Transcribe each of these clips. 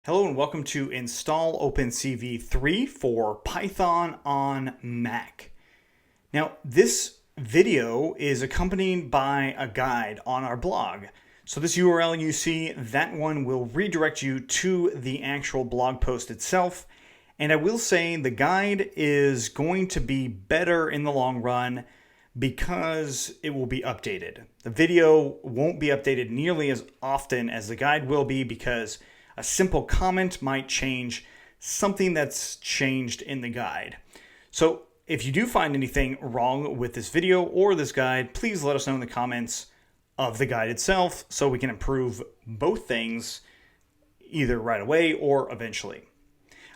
Hello and welcome to Install OpenCV 3 for Python on Mac. Now, this video is accompanied by a guide on our blog. So this URL you see, that one will redirect you to the actual blog post itself. And I will say the guide is going to be better in the long run because it will be updated. The video won't be updated nearly as often as the guide will be because a simple comment might change something that's changed in the guide. So if you do find anything wrong with this video or this guide, please let us know in the comments of the guide itself so we can improve both things either right away or eventually.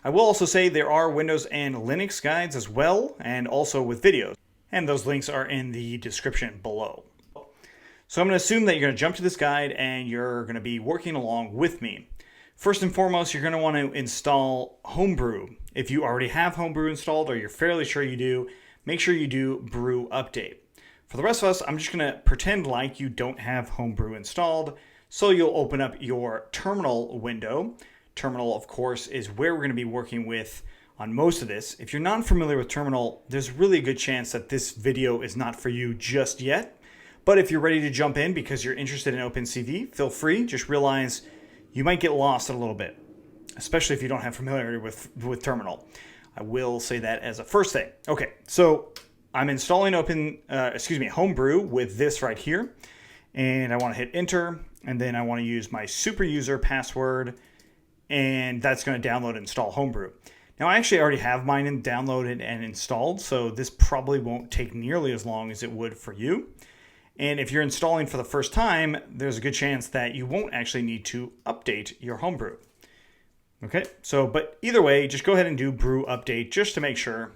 I will also say there are Windows and Linux guides as well, and also with videos, and those links are in the description below. So I'm going to assume that you're going to jump to this guide and you're going to be working along with me. First and foremost, you're going to want to install Homebrew. If you already have Homebrew installed or you're fairly sure you do, make sure you do brew update. For the rest of us, I'm just going to pretend like you don't have Homebrew installed. So you'll open up your terminal window. Terminal, of course, is where we're going to be working with on most of this. If you're not familiar with terminal, there's really a good chance that this video is not for you just yet. But if you're ready to jump in because you're interested in OpenCV, feel free. Just realize you might get lost a little bit, especially if you don't have familiarity with terminal. I will say that as a first thing. Okay, so I'm installing Homebrew with this right here, and I want to hit enter, and then I want to use my super user password, and that's going to download and install Homebrew. Now, I actually already have mine downloaded and installed, so this probably won't take nearly as long as it would for you. And if you're installing for the first time, there's a good chance that you won't actually need to update your Homebrew. Okay, so, but either way, just go ahead and do brew update just to make sure.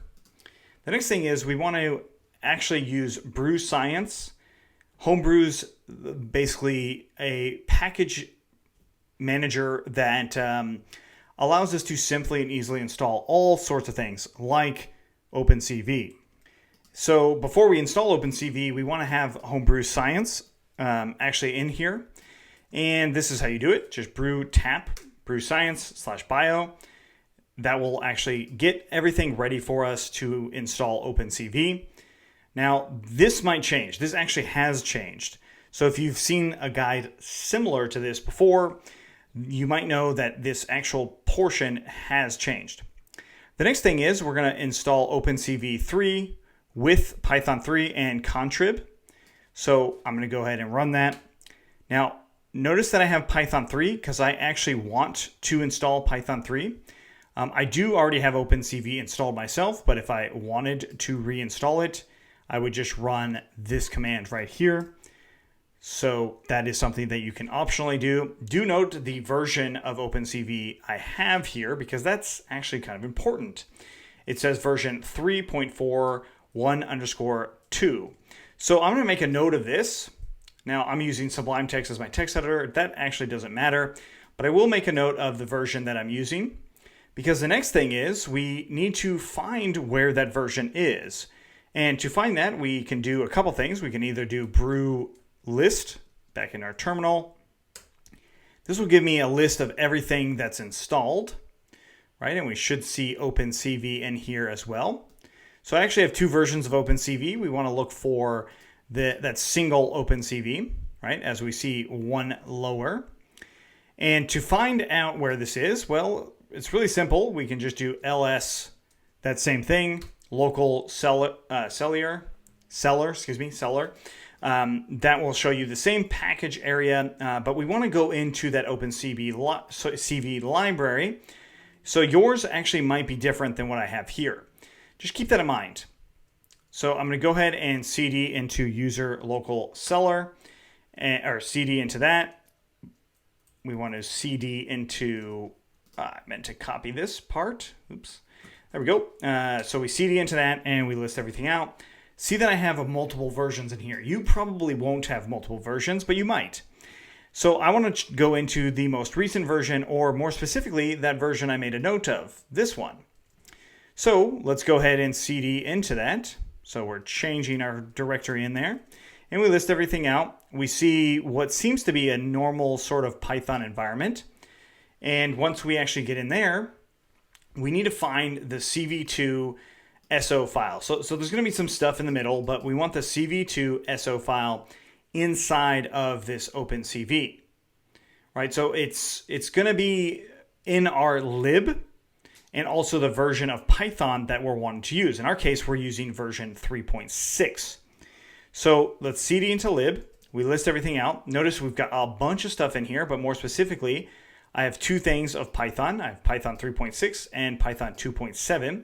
The next thing is we want to actually use Brew Science. Homebrew's basically a package manager that allows us to simply and easily install all sorts of things like OpenCV. So before we install OpenCV, we want to have Homebrew Science actually in here. And this is how you do it. Just tap Brew Science /bio. That will actually get everything ready for us to install OpenCV. Now, this might change. This actually has changed. So if you've seen a guide similar to this before, you might know that this actual portion has changed. The next thing is we're going to install OpenCV 3 with Python 3 and contrib. So I'm going to go ahead and run that. Now, notice that I have Python 3 because I actually want to install Python 3. I do already have OpenCV installed myself, but if I wanted to reinstall it, I would just run this command right here. So that is something that you can optionally do. Do note the version of OpenCV I have here because that's actually kind of important. It says version 3.4.1_2. So I'm going to make a note of this. Now I'm using Sublime Text as my text editor. That actually doesn't matter, but I will make a note of the version that I'm using because the next thing is we need to find where that version is. And to find that, we can do a couple things. We can either do brew list back in our terminal. This will give me a list of everything that's installed, right? And we should see OpenCV in here as well. So I actually have two versions of OpenCV. We want to look for that single OpenCV, right? As we see one lower. And to find out where this is, well, it's really simple. We can just do ls, that same thing, local seller. That will show you the same package area, but we want to go into that OpenCV library. So yours actually might be different than what I have here. Just keep that in mind. So I'm going to go ahead and cd into user local seller, or cd into that. We want to cd into, I meant to copy this part. Oops. There we go. So we cd into that and we list everything out. See that I have multiple versions in here. You probably won't have multiple versions, but you might. So I want to go into the most recent version, or more specifically, that version I made a note of, this one. So let's go ahead and cd into that. So we're changing our directory in there, and we list everything out. We see what seems to be a normal sort of Python environment. And once we actually get in there, we need to find the CV2 SO file. So there's going to be some stuff in the middle, but we want the CV2 SO file inside of this OpenCV, right? So it's going to be in our lib and also the version of Python that we're wanting to use. In our case, we're using version 3.6. So let's cd into lib. We list everything out. Notice we've got a bunch of stuff in here, but more specifically, I have two things of Python. I have Python 3.6 and Python 2.7.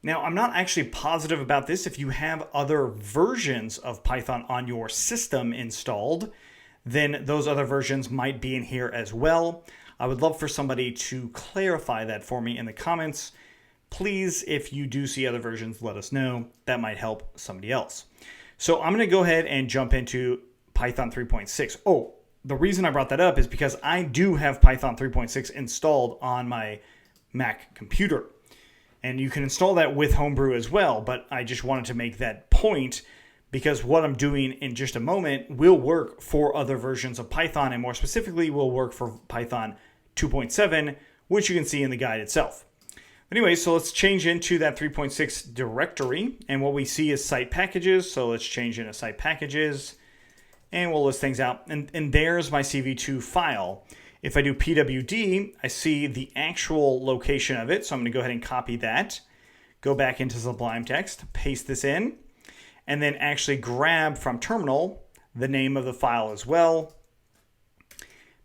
Now, I'm not actually positive about this. If you have other versions of Python on your system installed, then those other versions might be in here as well. I would love for somebody to clarify that for me in the comments. Please, if you do see other versions, let us know. That might help somebody else. So I'm going to go ahead and jump into Python 3.6. Oh, the reason I brought that up is because I do have Python 3.6 installed on my Mac computer. And you can install that with Homebrew as well, but I just wanted to make that point because what I'm doing in just a moment will work for other versions of Python, and more specifically will work for Python 2.7, which you can see in the guide itself. Anyway, so let's change into that 3.6 directory, and what we see is site packages. So let's change into site packages, and we'll list things out. And there's my CV2 file. If I do pwd, I see the actual location of it. So I'm going to go ahead and copy that, go back into Sublime Text, paste this in, and then actually grab from terminal the name of the file as well.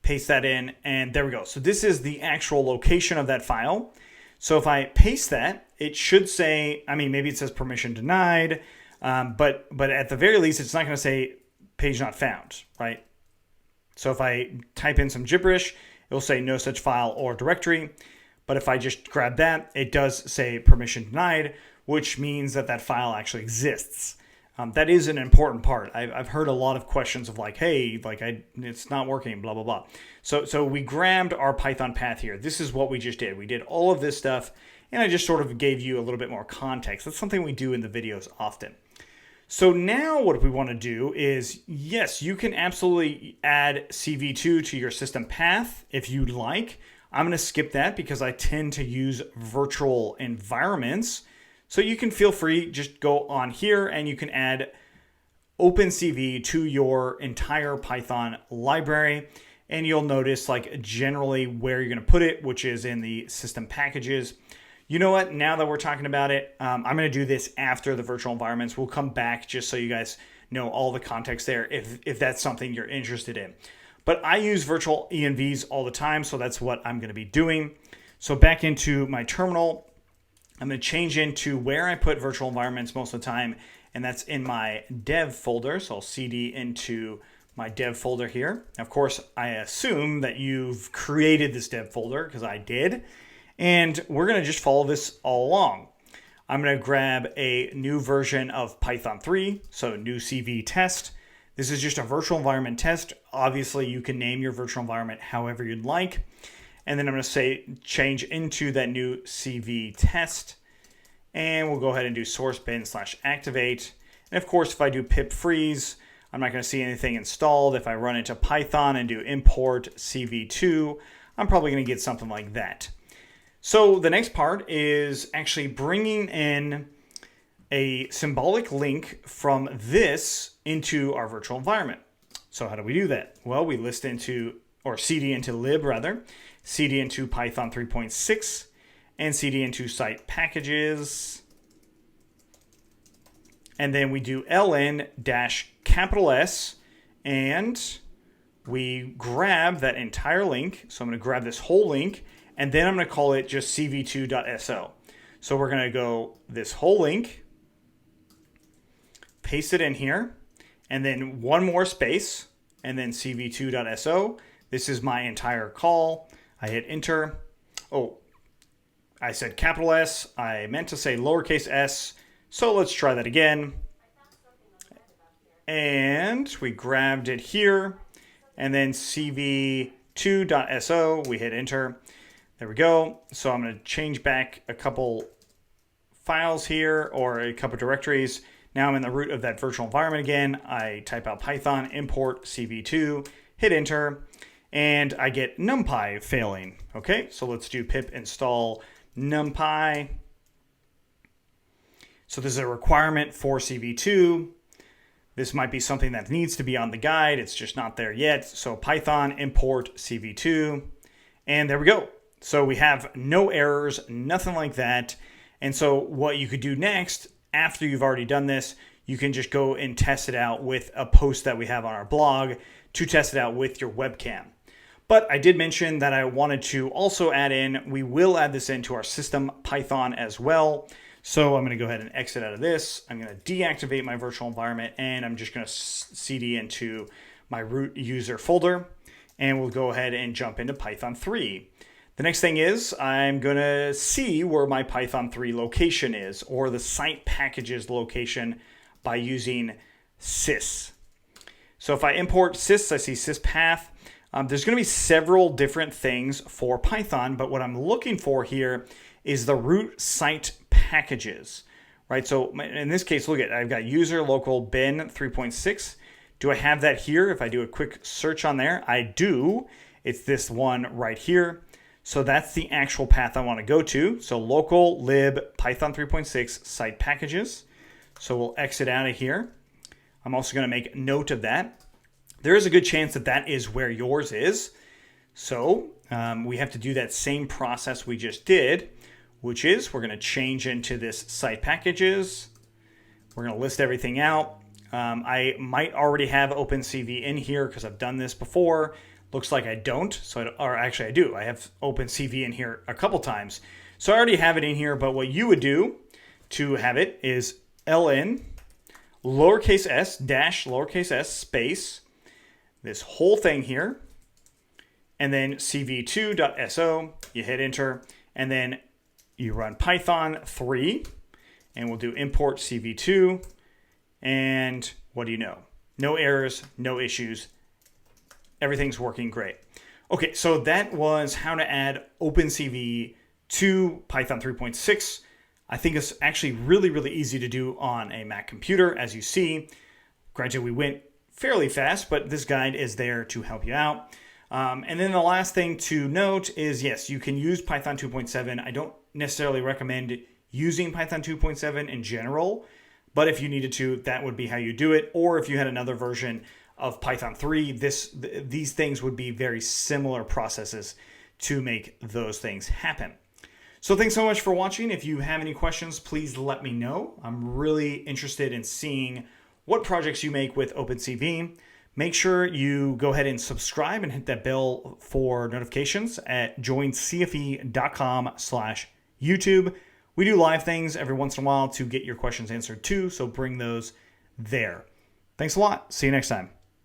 Paste that in, and there we go. So this is the actual location of that file. So if I paste that, it should say, I mean, maybe it says permission denied, but at the very least, it's not going to say page not found, right? So if I type in some gibberish, it will say no such file or directory. But if I just grab that, it does say permission denied, which means that that file actually exists. That is an important part. I've heard a lot of questions of like, hey, like it's not working, blah, blah, blah. So we grabbed our Python path here. This is what we just did. We did all of this stuff, and I just sort of gave you a little bit more context. That's something we do in the videos often. So now what we want to do is, yes, you can absolutely add CV2 to your system path if you'd like. I'm going to skip that because I tend to use virtual environments. So you can feel free, just go on here and you can add OpenCV to your entire Python library. And you'll notice like generally where you're going to put it, which is in the system packages. You know what? Now that we're talking about it, I'm going to do this after the virtual environments. We'll come back just so you guys know all the context there if that's something you're interested in. But I use virtual envs all the time, so that's what I'm going to be doing. So back into my terminal, I'm going to change into where I put virtual environments most of the time, and that's in my dev folder. So I'll cd into my dev folder here. Of course, I assume that you've created this dev folder because I did. And we're going to just follow this all along. I'm going to grab a new version of Python 3, so new CV test. This is just a virtual environment test. Obviously, you can name your virtual environment however you'd like. And then I'm going to say change into that new CV test. And we'll go ahead and do source bin/activate. And of course, if I do pip freeze, I'm not going to see anything installed. If I run into Python and do import CV2, I'm probably going to get something like that. So the next part is actually bringing in a symbolic link from this into our virtual environment. So how do we do that? Well, we list into, or cd into lib rather, cd into Python 3.6, and cd into site packages. And then we do ln-S, and we grab that entire link. So I'm going to grab this whole link, and then I'm going to call it just cv2.so. So we're going to go this whole link, paste it in here, and then one more space, and then cv2.so. This is my entire call. I hit enter. Oh, I said capital S. I meant to say lowercase s. So let's try that again. And we grabbed it here, and then cv2.so. We hit enter. There we go. So I'm going to change back a couple files here, or a couple directories. Now I'm in the root of that virtual environment again. I type out Python, import cv2, hit enter, and I get NumPy failing. Okay, so let's do pip install NumPy. So this is a requirement for CV2. This might be something that needs to be on the guide. It's just not there yet. So Python import CV2, and there we go. So we have no errors, nothing like that. And so what you could do next, after you've already done this, you can just go and test it out with a post that we have on our blog to test it out with your webcam. But I did mention that I wanted to also add in, we will add this into our system Python as well. So I'm going to go ahead and exit out of this. I'm going to deactivate my virtual environment, and I'm just going to cd into my root user folder, and we'll go ahead and jump into Python 3. The next thing is I'm going to see where my Python 3 location is, or the site packages location, by using sys. So if I import sys, I see syspath. There's going to be several different things for Python, but what I'm looking for here is the root site packages, right? So in this case, look at, I've got user local bin 3.6. Do I have that here? If I do a quick search on there, I do. It's this one right here. So that's the actual path I want to go to. So local lib Python 3.6 site packages. So we'll exit out of here. I'm also going to make note of that. There is a good chance that that is where yours is. So we have to do that same process we just did, which is we're going to change into this site packages. We're going to list everything out. I might already have OpenCV in here because I've done this before. Looks like I don't. Or actually I do. I have OpenCV in here a couple times. So I already have it in here, but what you would do to have it is ln lowercase s dash lowercase s space this whole thing here, and then cv2.so, you hit enter, and then you run Python 3, and we'll do import cv2, and what do you know? No errors, no issues, everything's working great. Okay, so that was how to add OpenCV to Python 3.6. I think it's actually really, really easy to do on a Mac computer, as you see. Granted, we went fairly fast, but this guide is there to help you out. And then the last thing to note is, yes, you can use Python 2.7. I don't necessarily recommend using Python 2.7 in general, but if you needed to, that would be how you do it. Or if you had another version of Python 3, these things would be very similar processes to make those things happen. So thanks so much for watching. If you have any questions, please let me know. I'm really interested in seeing what projects you make with OpenCV. Make sure you go ahead and subscribe and hit that bell for notifications at joincfe.com/YouTube. We do live things every once in a while to get your questions answered too, so bring those there. Thanks a lot. See you next time.